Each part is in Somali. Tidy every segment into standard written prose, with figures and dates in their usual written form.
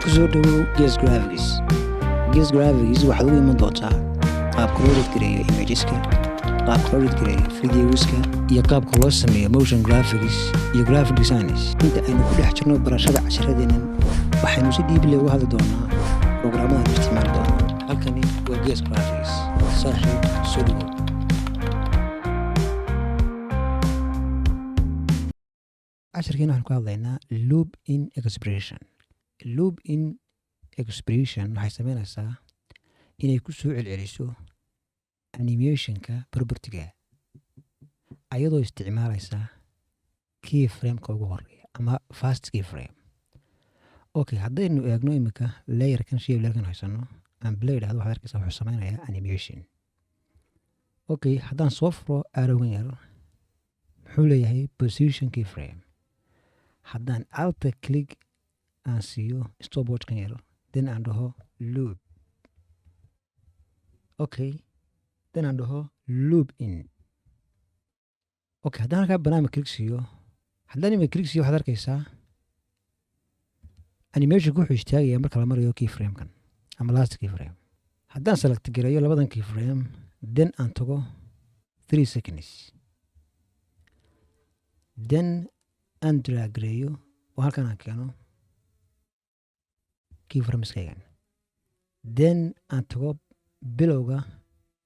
kusoo dhawow Ges Graphics. Ges Graphics waxaad ugu iman doontaa qaabka loo edgareeyo imageska, qaabka loo edgareeyo videoska, iyo qaabka loo sameeyo motion graphics iyo graphic designs. Inta aynu ku dhex jirno barashada casharadeennan, waxaynu si dhiib leh uga hadli doonaa programmada aan isticmaali doono. Halkani waa Ges Graphics. Saaxiib soo dhawow. casharkeena waxaan ku hadlaynaa loop in expression. Loop in expression waxay sameynaysaa inay ku soo celceliso animationka property-ga ayadoo isticmaalaysa keyframe-ka ugu horeeya ama fast keyframe. Okay, haddaynu eegno imika layerkan shape layerkan haysano aan blade waxaad arkaysaa wuxuu sameynayaa animation. Okay, haddaan soo furo arrowgan yar muxuu leeyahay position keyframe. haddaan alta click aan siiyo stopwatchkan yar then aan dhaho loop. Okay, then aan dhaho loop in. Okay, haddaan halkaa barnaamij click siiyo waxaad arkaysaa animationku wuxuu istaagayaa marka la marayo keyframe-kan ama last keyframe. haddaan select gareeyo labadan keyframe then aan tago 3 seconds then aan drag gareeyo oo halkan aan keeno keyframeskaygan then aan tago bilowga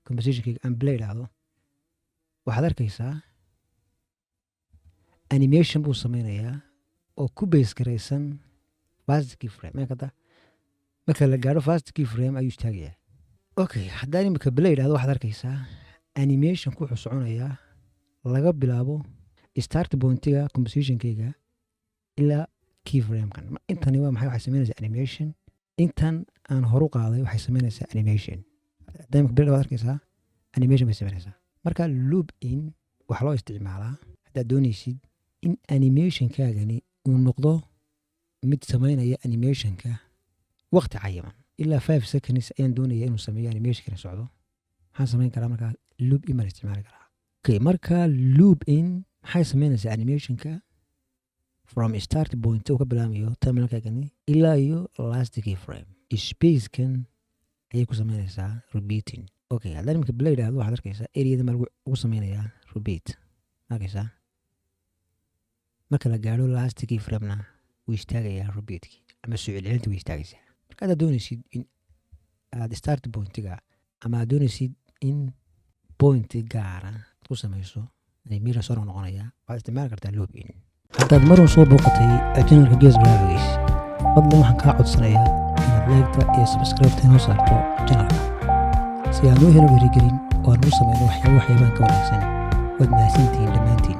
compositionkayga aan play dhahdo waxaad arkaysaa animation buu sameynayaa oo ku base garaysan fast keyframe. marka la gaadho fast keyframe ayuu istaagayaa. Okay, haddaan imika play dhahdo waxaad arkaysaa animationku wuxuu soconayaa laga bilaabo start pointiga compositionkayga ilaa keyframe-kan. intani waa maxay? waxay sameynaysaa animation. intan aan horu qaaday waxay sameynaysaa animation. haddaan bilad waad arkaysaa animation bay sameynaysaa. marka loop in waxaa loo isticmaalaa haddaad doonaysid in animationkaagani uu noqdo mid sameynaya animationka waqti cayiman ilaa 5 seconds ayaan doonaya inuu sameeyo animationkani socdo. maxaan sameyn karaa markaa? loop in baan isticmaali karaa. Okay, marka loop in maxay sameynaysaa animationka from start point uu ka bilaamayo terminalkaagani ilaa iyo last keyframe. Space-kan ayay ku sameynaysaa repeating. Okay, haddaan imika play dhahdo waxaad arkaysaa areada ma ugu sameynayaa repeat. arkaysaa marka la gaadho last keyframe-na wuu istaagayaa repeat-ki ama soo celcelinta way istaagaysaa. marka haddaad doonaysid in aad start point-ga ama aad doonaysid in point gaara ku sameyso animation soo noqonaya waxaad isticmaali kartaa loop in. haddaad marun soo booqatay channelka Ges Graphics, fadlan waxaan kaa codsanayaa inaad like-ta iyo subscribe-ta inoo saarto channelka si aan u helo dhiirigelin oo aan u sameyno waxyaabaan ka wanaagsan. waad mahadsantihiin dhammaantiin.